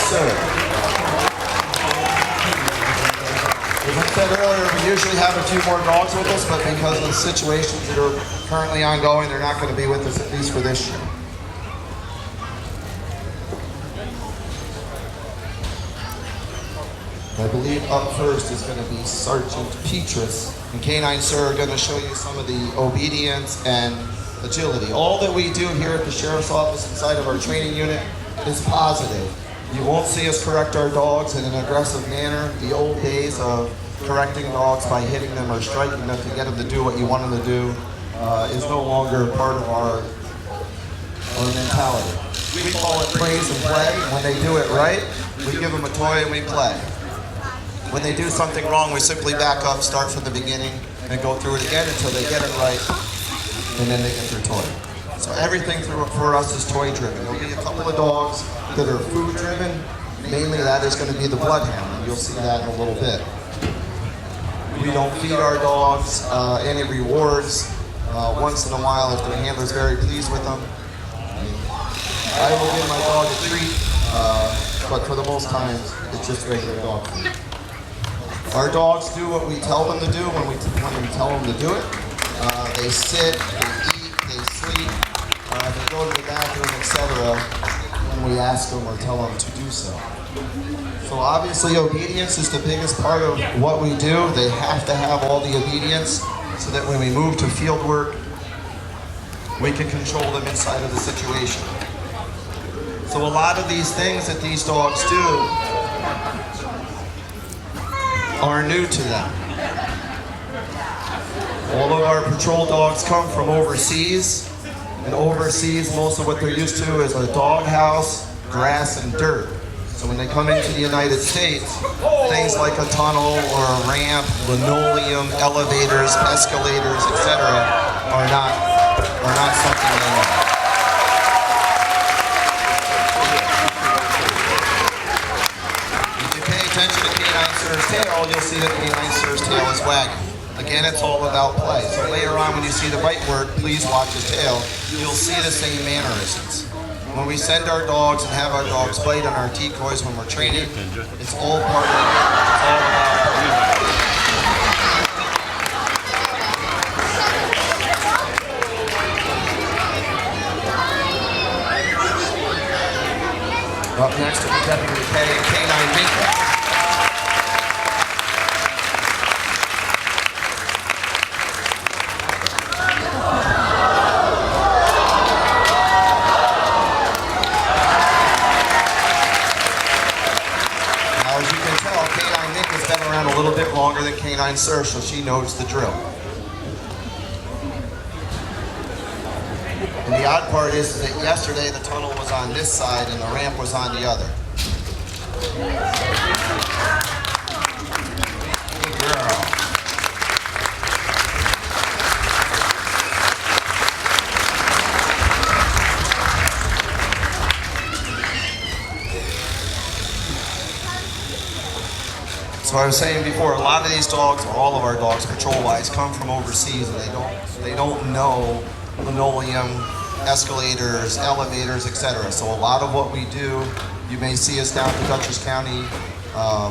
sir. As I said earlier, we usually have a few more dogs with us, but because of the situations that are currently ongoing, they're not going to be with us, at least for this year. I believe up first is going to be Sergeant Petrus, and Canine Sir are going to show you some of the obedience and agility. All that we do here at the Sheriff's Office inside of our training unit is positive. You won't see us correct our dogs in an aggressive manner. The old days of correcting dogs by hitting them or striking them to get them to do what you want them to do is no longer part of our mentality. We call it praise and play. When they do it right, we give them a toy and we play. When they do something wrong, we simply back up, start from the beginning, and go through it again until they get it right, and then they get their toy. So everything for us is toy-driven. There'll be a couple of dogs that are food-driven. Mainly that is going to be the bloodhound, and you'll see that in a little bit. We don't feed our dogs any rewards. Once in a while, if their handler's very pleased with them, I will give my dog a treat, but for the most times, it's just regular dog food. Our dogs do what we tell them to do when we tell them to do it. They sit, they eat, they sleep, they go to the bathroom, etc. when we ask them or tell them to do so. So obviously obedience is the biggest part of what we do. They have to have all the obedience so that when we move to field work, we can control them inside of the situation. So a lot of these things that these dogs do are new to them. All of our patrol dogs come from overseas, and overseas most of what they're used to is a dog house, grass, and dirt. So when they come into the United States, things like a tunnel or a ramp, linoleum, elevators, escalators, etc. are not something they know. Attention to Canine Sir's tail, you'll see that Canine Sir's tail is wagging. Again, it's all about play. So later on when you see the bite word, please watch his tail. You'll see the same mannerisms. When we send our dogs and have our dogs bite on our decoys when we're training, it's all part of it. It's all about play. Up next to the Deputy K and Canine Minka. A little bit longer than Canine Sir, so she knows the drill. And the odd part is that yesterday the tunnel was on this side and the ramp was on the other. Good girl. So I was saying before, a lot of these dogs, or all of our dogs, patrol-wise, come from overseas, and they don't know linoleum, escalators, elevators, etc. So a lot of what we do, you may see us down at the Dutchess County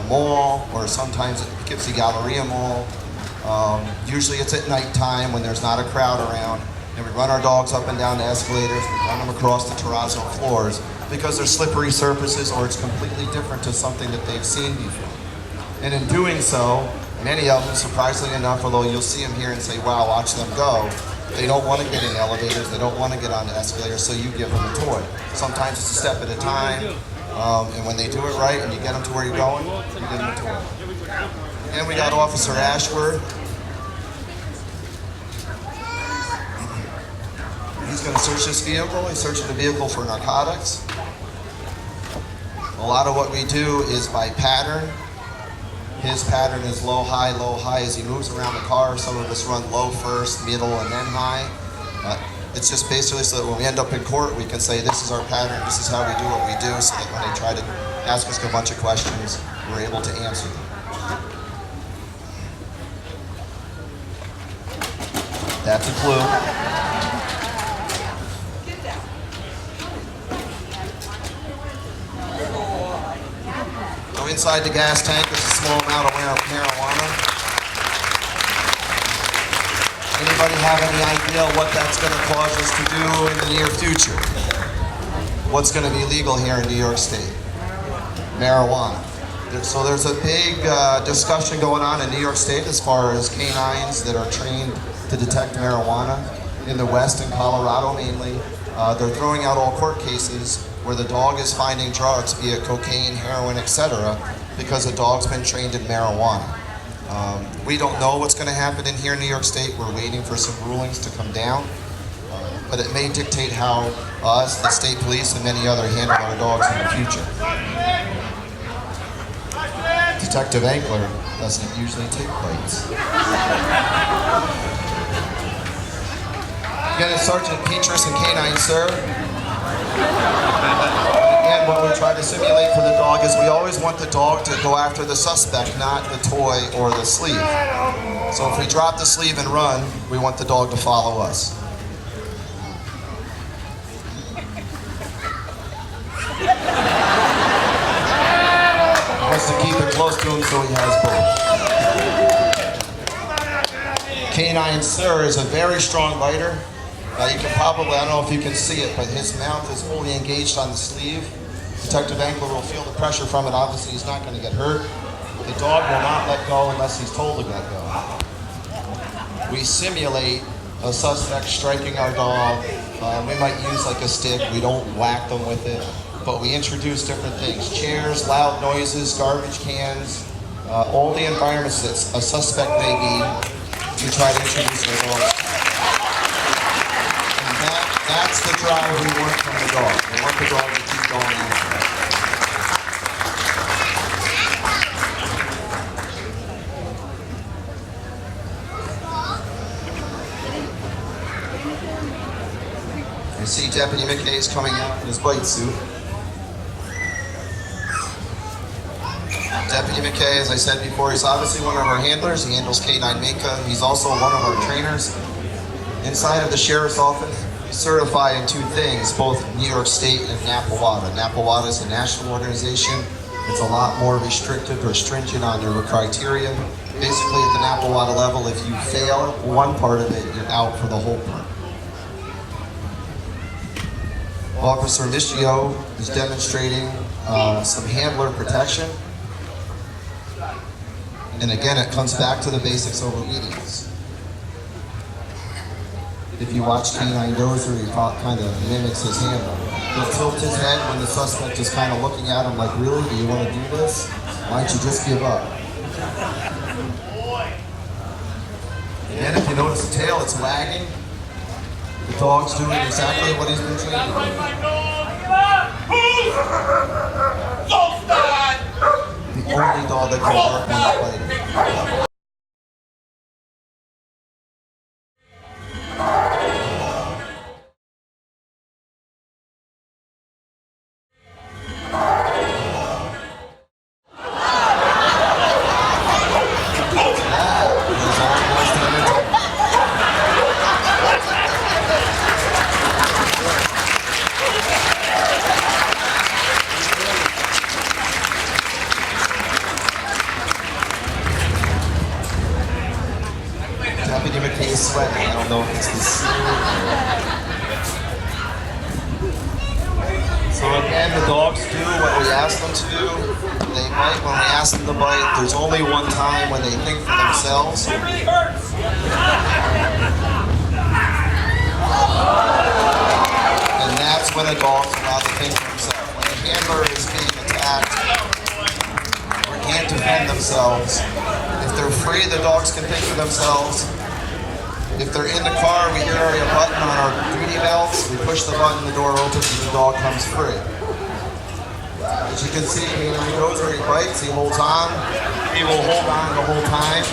Mall, or sometimes at the Poughkeepsie Galleria Mall. Usually it's at nighttime when there's not a crowd around, and we run our dogs up and down the escalators, we run them across the terrazzo floors, because they're slippery surfaces or it's completely different to something that they've seen before. And in doing so, many of them, surprisingly enough, although you'll see them here and say, wow, watch them go, they don't want to get in elevators, they don't want to get on the escalators, so you give them a toy. Sometimes it's a step at a time, and when they do it right and you get them to where you're going, you give them a toy. And we got Officer Ashford. He's going to search this vehicle. He's searching the vehicle for narcotics. A lot of what we do is by pattern. His pattern is low, high as he moves around the car. Some of us run low first, middle, and then high. It's just basically so that when we end up in court, we can say this is our pattern, this is how we do what we do, so that when they try to ask us a bunch of questions, we're able to answer them. That's a clue. So inside the gas tank is a small amount of marijuana. Anybody have any idea what that's going to cause us to do in the near future? What's going to be legal here in New York State? Marijuana. So there's a big discussion going on in New York State as far as canines that are trained to detect marijuana. In the West, in Colorado mainly, they're throwing out all court cases where the dog is finding drugs, be it cocaine, heroin, etc., because the dog's been trained in marijuana. We don't know what's going to happen in here in New York State. We're waiting for some rulings to come down, but it may dictate how us, the state police, and many other handle our dogs in the future. Detective Ankler doesn't usually take bites. Again, it's Sergeant Petrus and Canine, sir. And what we try to simulate for the dog is we always want the dog to go after the suspect, not the toy or the sleeve. So if we drop the sleeve and run, we want the dog to follow us. Wants to keep it close to him so he has both. Canine Sir is a very strong biter. You can probably, I don't know if you can see it, but his mouth is fully engaged on the sleeve. Detective Ankler will feel the pressure from it. Obviously, he's not going to get hurt. The dog will not let go unless he's told to let go. We simulate a suspect striking our dog. We might use like a stick. We don't whack them with it, but we introduce different things. Chairs, loud noises, garbage cans, all the environments that a suspect may be, we try to introduce our dog. That's the drive we want from the dog. We want the dog to keep going after it. You see Deputy McKay is coming out in his bite suit. Deputy McKay, as I said before, he's obviously one of our handlers. He handles K9 Maka. He's also one of our trainers. Inside of the Sheriff's Office, certify in two things, both New York State and NAPWADA. NAPWADA is a national organization. It's a lot more restrictive or stringent on their criteria. Basically, at the NAPWADA level, if you fail one part of it, you're out for the whole part. Officer Mischio is demonstrating some handler protection. And again, it comes back to the basics of obedience. If you watch Canine Dozer, he kind of mimics his handler. He'll tilt his head when the suspect is kind of looking at him like, really, do you want to do this? Why don't you just give up? Again, if you notice the tail, it's wagging. The dog's doing exactly what he's been trained to do. The only dog that can bark when he's fighting. Deputy McKay's sweating. I don't know if it's the suit. So again, the dogs do what we ask them to do. They bite when we ask them to bite. There's only one time when they think for themselves. It really hurts. And that's when a dog's allowed to think for himself. When a handler is being attacked or can't defend themselves, if they're free, the dogs can think for themselves. If they're in the car, we carry a button on our duty belts. We push the button, the door opens, and the dog comes free. As you can see, when he goes where he bites, he holds on. He will hold on the whole time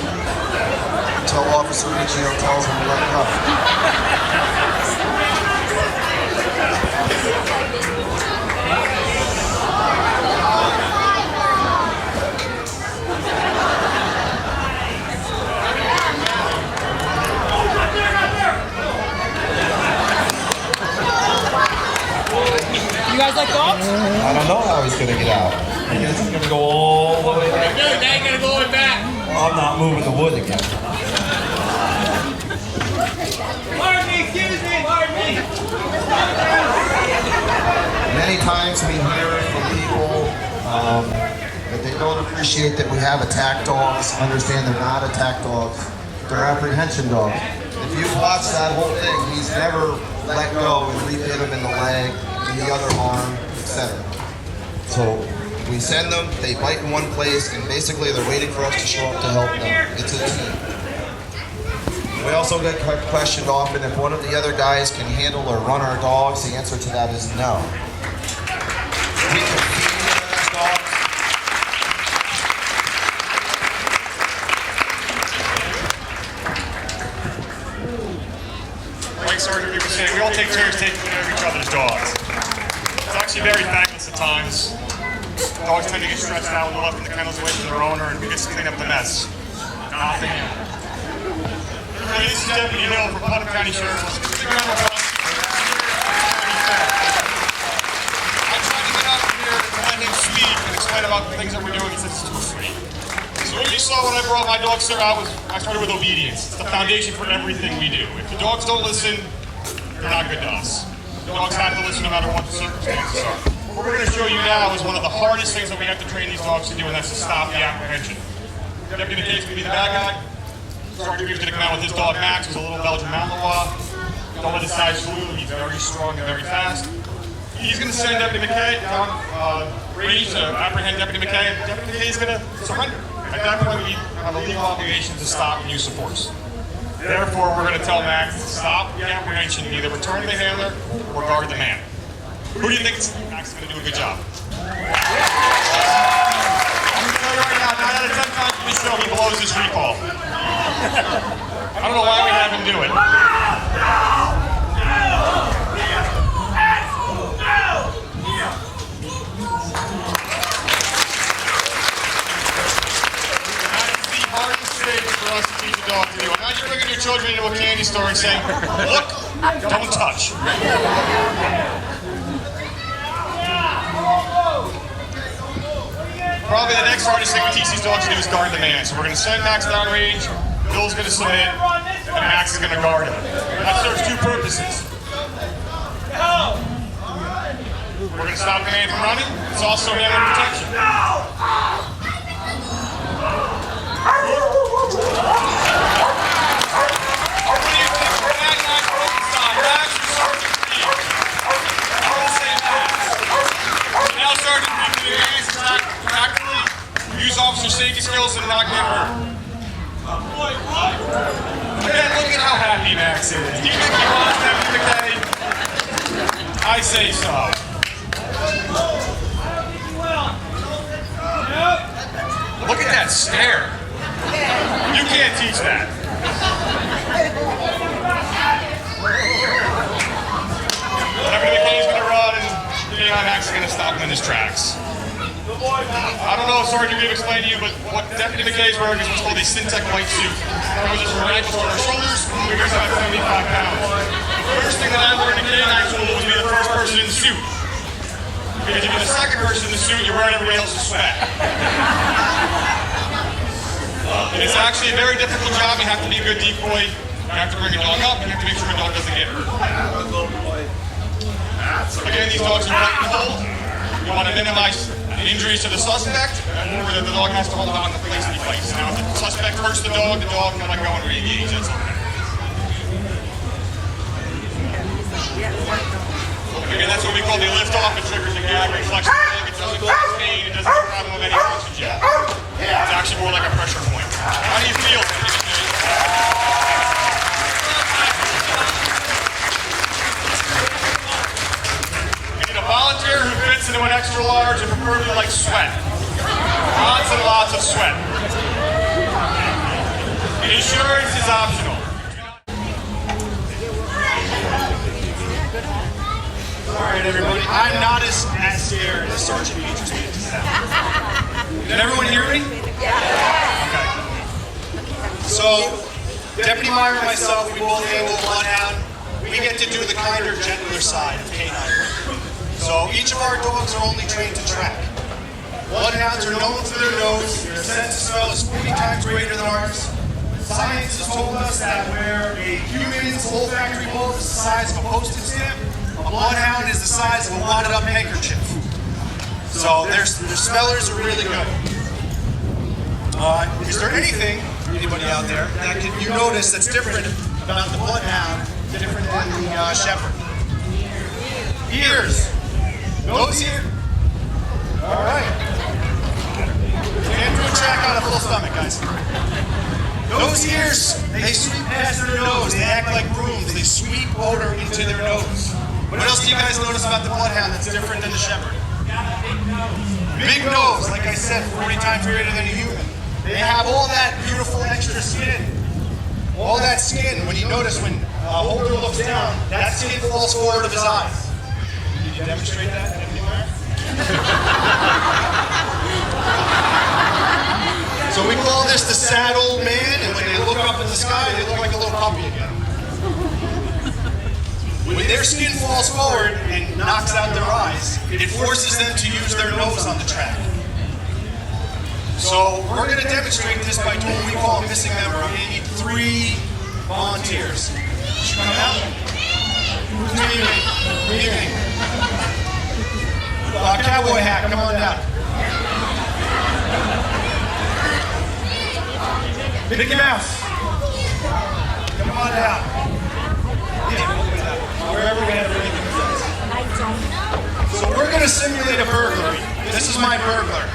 until Officer Mischio tells him to let go. You guys like dogs? I don't know how he's going to get out. I guess he's going to go all I'm not moving the wood again. Pardon me, excuse me, pardon me. Many times we hear from people that they don't appreciate that we have attack dogs, understand they're not attack dogs, they're apprehension dogs. If you've watched that whole thing, he's never let go and re-hit him in the leg, in the other arm, etc. So we send them, they bite in one place, and basically they're waiting for us to show up to help them. It's a team. We also get questioned often if one of the other guys can handle or run our dogs. The answer to that is no. We can feed those dogs. Like Sergeant people say, we all take turns taking care of each other's dogs. It's actually very thankless at times. Dogs tend to get stretched out when they're left in the kennels away from their owner, and we get to clean up the mess. Nothing. This is Deputy Hill from Putnam County Sheriff's Office. I tried to get out here and let him speak and explain about the things that we're doing. He says it's too afraid. So what you saw when I brought my dogs out was I started with obedience. It's the foundation for everything we do. If the dogs don't listen, they're not good to us. Dogs have to listen no matter what the circumstances are. What we're going to show you now is one of the hardest things that we have to train these dogs to do, and that's to stop the apprehension. Deputy McKay's going to be the bad guy. Sergeant Reeves going to come out with his dog Max, who's a little Belgian Malinois. Don't let his size fool you. He's very strong and very fast. He's going to send Deputy McKay down range to apprehend Deputy McKay, and Deputy McKay is going to surrender. At that point, we have a legal obligation to stop and use of force. Therefore, we're going to tell Max to stop the apprehension and either return the handler or guard the man. Who do you think Max is going to do a good job? I'm going to tell you right now, 9 out of 10 times in this show, he blows his recall. I don't know why we have him do it. For us to teach a dog to do. Imagine bringing your children into a candy store and saying, look, don't touch. Probably the next hardest thing we teach these dogs to do is guard the man. So we're going to send Max downrange, Bill's going to submit, and Max is going to guard him. That serves two purposes. We're going to stop the man from running. It's also handler protection. Use officer safety skills and not get hurt. Man, look at how happy Max is. Do you think he wants Deputy McKay? I say so. Look at that stare. You can't teach that. Deputy McKay is going to run and Max is going to stop him in his tracks. I don't know if Sergeant Reeves explained to you, but what Deputy McKay's wearing is what's called a Syntec white suit. It goes from our ankles to our shoulders, we weighs about 75 pounds. The first thing that I learned in K9 school was to be the first person in the suit. Because if you're the second person in the suit, you're wearing everybody else's sweat. It's actually a very difficult job. You have to be a good decoy. You have to bring a dog up. You have to make sure a dog doesn't get hurt. Again, these dogs are right and hold. You want to minimize injuries to the suspect, or the dog has to hold on to the place that he fights. Now, if the suspect hurts the dog can let go and re-engage. That's okay. Again, that's what we call the lift-off. It triggers a gag reflex. It doesn't cause pain. It doesn't have a problem with any functions yet. It's actually more like a pressure point. How do you feel? A volunteer who fits into an extra large and preferably like sweat. Lots and lots of sweat. Insurance is optional. Alright everybody, I'm not as scared as Sergeant Reeves made it sound. Did everyone hear me? Yeah. Okay. So, Deputy Meyer and myself, we both handle bloodhound. We get to do the kinder, gentler side of canine. So each of our dogs are only trained to track. Bloodhounds are known for their nose. Their sense of smell is 40 times greater than ours. Science has told us that where a human's olfactory bulb is the size of a postage stamp, a bloodhound is the size of a wadded up handkerchief. So their smellers are really good. Is there anything, anybody out there, that you notice that's different about the bloodhound, different than the shepherd? Ears. Nose here. All right. Can't do a track on a full stomach, guys. Those ears, they sweep past their nose. They act like brooms. They sweep odor into their nose. What else do you guys notice about the bloodhound that's different than the shepherd? Big nose, like I said, 40 times greater than a human. They have all that beautiful extra skin. All that skin, when you notice when a holder looks down, that skin falls forward of his eyes. Did you demonstrate that anywhere? So we call this the sad old man, and when they look up in the sky, they look like a little puppy again. When their skin falls forward and knocks out their eyes, it forces them to use their nose on the track. So we're going to demonstrate this by doing what we call a missing member. I'm going to need 3 volunteers. Should you come out? Who's leaving? Cowboy hat, come on down. Mickey Mouse, come on down. Wherever we have Mickey Mouse. I don't know. So we're going to simulate a burglary. This is my burglar.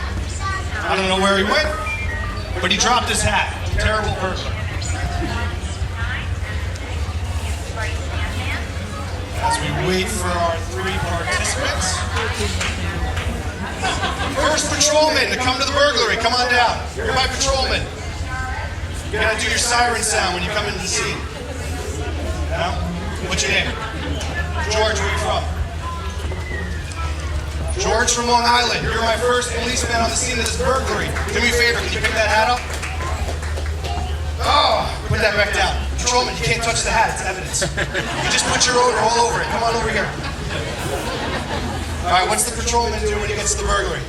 I don't know where he went, but he dropped his hat. Terrible burglar. As we wait for our 3 participants. First patrolman to come to the burglary, come on down. You're my patrolman. You gotta do your siren sound when you come into the scene. Now, what's your name? George, where are you from? George from Long Island. You're my first policeman on the scene of this burglary. Do me a favor, can you pick that hat up? Oh, put that back down. Patrolman, you can't touch the hat, it's evidence. You just put your odor all over it. Come on over here. All right, what's the patrolman do when he gets to the burglary?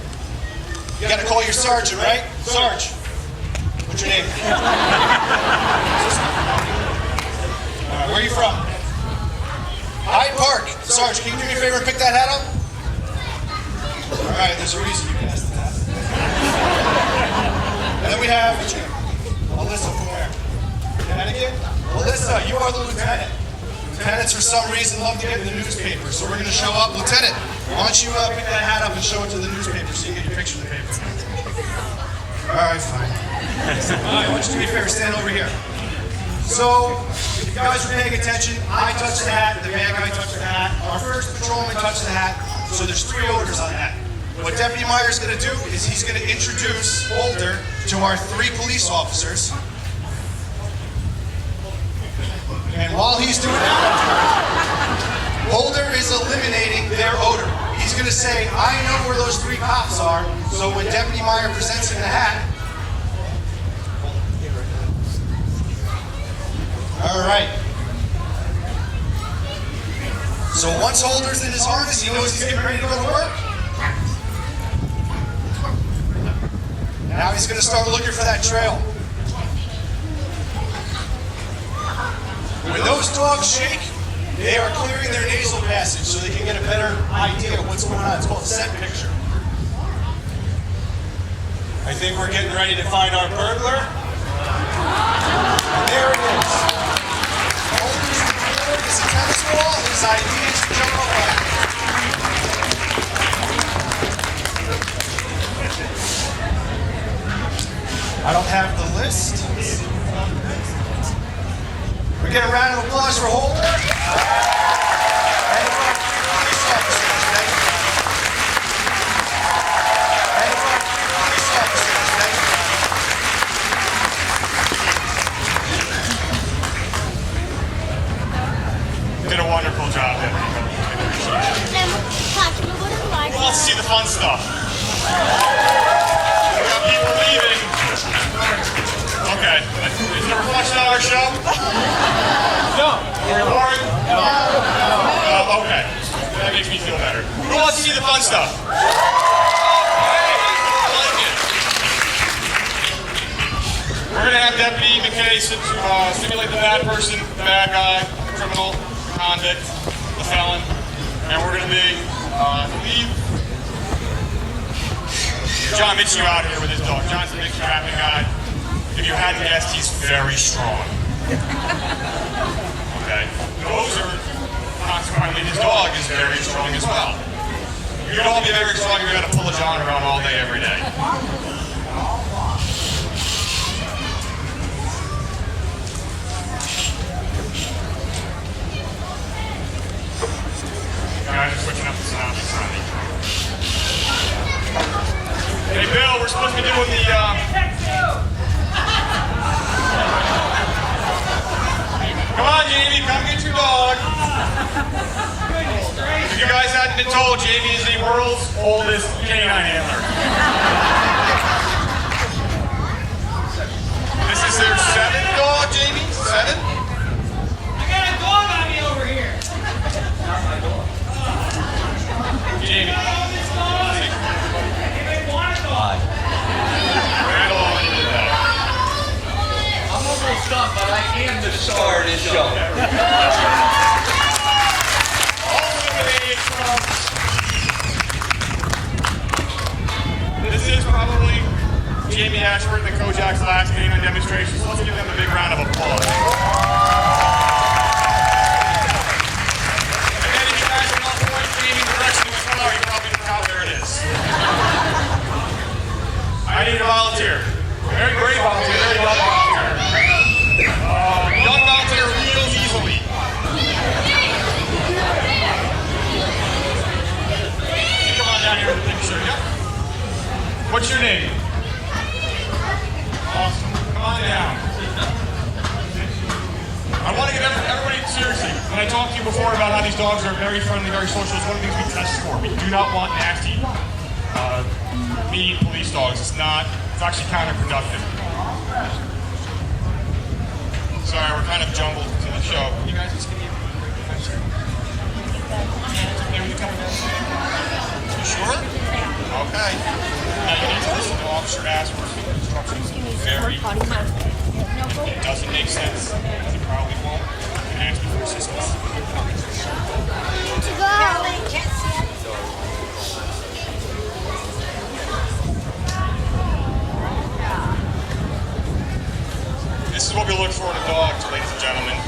You gotta call your sergeant, right? Sarge. What's your name? All right, where are you from? Hyde Park. Sarge, can you do me a favor and pick that hat up? All right, there's a reason you passed the test. And then we have Alyssa from where? Connecticut? Alyssa, you are the lieutenant. Lieutenants, for some reason, love to get in the newspaper, so we're going to show up. Lieutenant, why don't you pick that hat up and show it to the newspaper so you can get your picture in the paper. All right, fine. All right, why don't you do me a favor, stand over here. So, if you guys are paying attention, I touched the hat, the bad guy touched the hat, our first patrolman touched the hat, so there's 3 odors on the hat. What Deputy Meyer's going to do is he's going to introduce Holder to our 3 police officers. And while he's doing that, Holder is eliminating their odor. He's going to say, I know where those 3 cops are, so when Deputy Meyer presents him the hat, all right. So once Holder's in his harness, he knows he's getting ready to go to work. Now he's going to start looking for that trail. When those dogs shake, they are clearing their nasal passage so they can get a better idea of what's going on. It's called a scent picture. I think we're getting ready to find our burglar. And there it is. Holder's receiver is a tennis ball. His idea is to jump up on it. I don't have the list. We get a round of applause for Holder. And for police officers. Thank you. And for police officers. Thank you. Did a wonderful job, Deputy. Who wants to see the fun stuff? We got people leaving. Okay. Is there a reflection on our show? No. You're bored? No. Okay. That makes me feel better. Who wants to see the fun stuff? Okay. have Deputy McKay simulate the bad person, the bad guy, the criminal, the convict, the felon, and we're going to be, I believe, John Mitchell out here with his dog. John's a big trapping guy. If you hadn't guessed, he's very strong. Okay? Gozer, consequently, his dog is very strong as well. You'd all be very strong if you had to pull a John around all day, every day. Guys are switching up the sound. Hey, Bill, we're supposed to be doing the, Come on, Jamie, come get your dog. If you guys hadn't been told, Jamie is the world's oldest canine handler. This is their 7th dog, Jamie? 7? I got a dog on me over here. Jamie. I'm almost done, but I am the star of this show. This is probably Jamie Ashworth and Kojak's last canine demonstration, so let's give them a big round of applause. And then if you guys are not pointing Jamie in the direction of the flower, you probably know how there it is. I need a volunteer. Very great volunteer, very young volunteer. Young volunteer wheels easily. Come on down here with the picture, yep. What's your name? Awesome. Come on down. I want to get everybody seriously. When I talked to you before about how these dogs are very friendly, very social, it's one of the things we test for. We do not want nasty, mean police dogs. It's actually counterproductive. Sorry, we're kind of jumbled to the show. You guys just give me a You sure? Okay. Now you need to listen to Officer Ashworth's instructions very carefully. If it doesn't make sense, it probably won't. You can ask me for assistance. This is what we look for in a dog, ladies and gentlemen.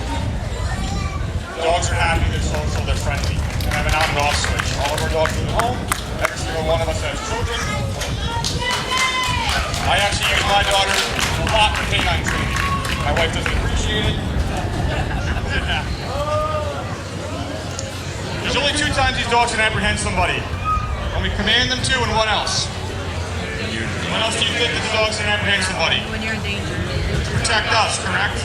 Dogs are happy, they're social, they're friendly. We have an on and off switch. All of our dogs are at home. Every single one of us has children. I actually use my daughter a lot for canine training. My wife doesn't appreciate it. There's only 2 times these dogs can apprehend somebody. When we command them to, and what else? When else do you think that the dogs can apprehend somebody? When you're in danger. To protect us, correct?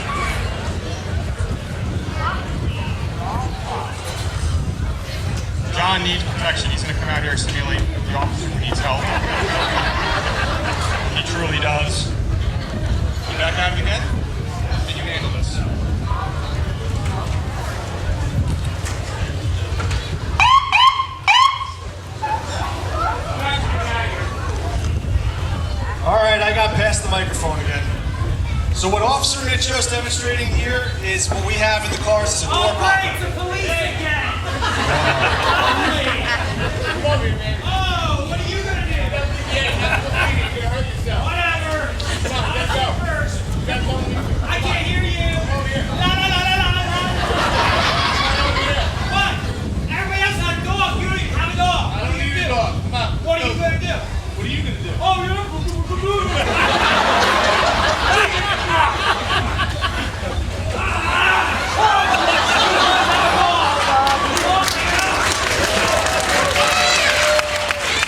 John needs protection. He's going to come out here and simulate the officer who needs help. He truly does. You back at it again? Can you handle this? All right, I got past the microphone again. So what Officer Mitchell is demonstrating here is what we have in the cars is a door Oh, great, popper. the police again. Oh, what are you going to do? Whatever. Let's go. I can't hear you. No. What? Everybody else has a dog. You don't even have a dog. What are you going to do? Come on. What are you going to do? What are you going to do? Oh, you're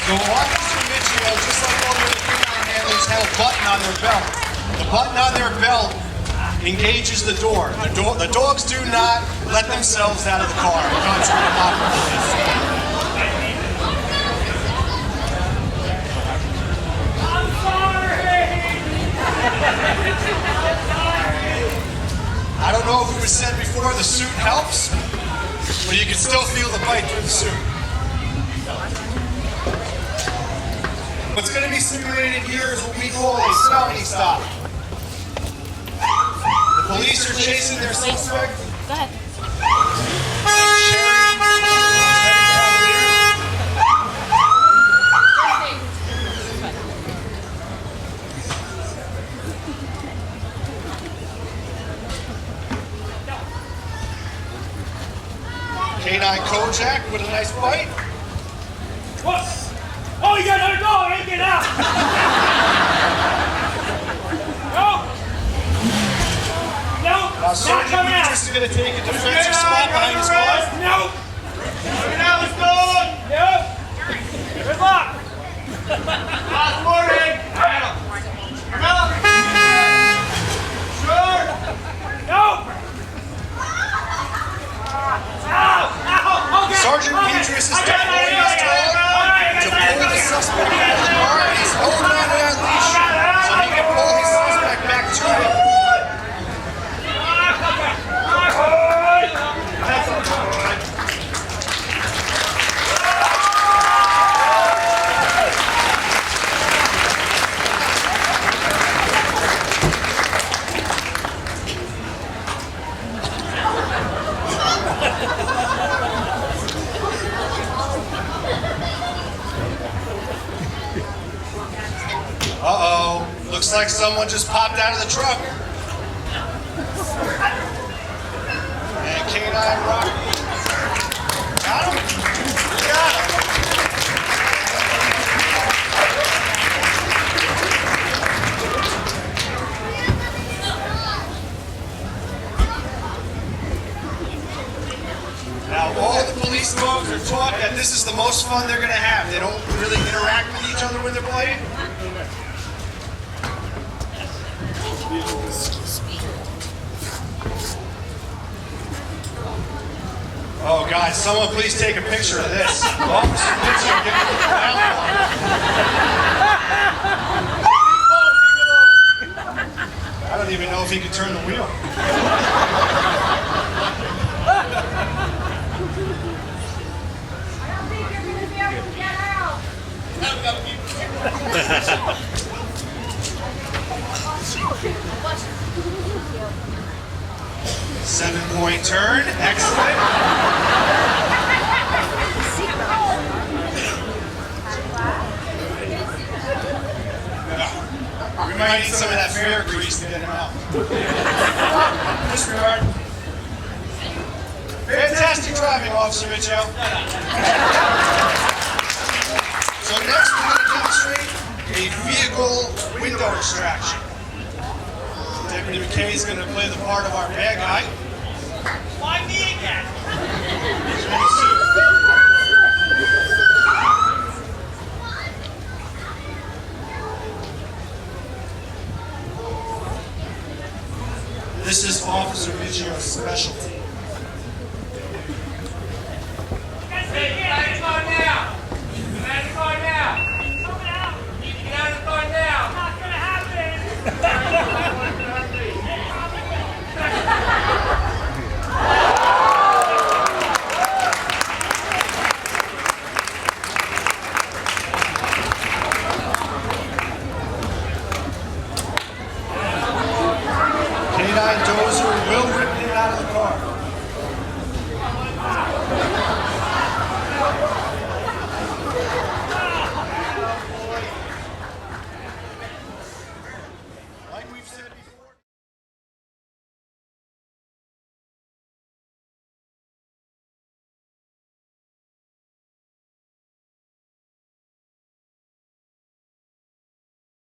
So Officer Mitchell, just like all the other canine handlers, have a button on their belt. The button on their belt engages the door. The dogs do not let themselves out of the car, contrary to popular belief. I'm sorry. I don't know if it was said before, the suit helps, but you can still feel the bite through the suit. What's going to be simulated here is what we call a smelling stop. Police are chasing their suspect. Go ahead. Canine Kojak with a nice bite. What? Oh, you got another dog! Hey, get out! No! No! Sergeant Not coming out! Dutchess is going to take a defensive spot behind his bar. No! Coming out, let's go! No! Good luck! Last warning! Come out! Sure! No! Sergeant Petrus is deploying his dog to pull the suspect out of the bar. He's holding on to that leash so he can pull his suspect back to him. Uh-oh. Looks like someone just popped out of the truck. And Canine Rocky. Got him? Got him. Now, all the police dogs are taught that this is the most fun they're going to have. They don't really interact with each other when they're playing. Oh, guys, someone please take a picture of this. Officer Mitchell getting the I don't even know if he could turn the wheel. Seven-point turn. Excellent. We might need some of that fair grease to get him out. Disregard. Fantastic driving, Officer Mitchell. So next we're going to demonstrate a vehicle window extraction. Deputy McKay is going to play the part of our bad guy. Why me again? He's in a suit. This is Officer Mitchell's specialty. Hey, get out of the car now! Get out of the car now! Coming out! You can get out of the car now! Not gonna happen! Canine Dozer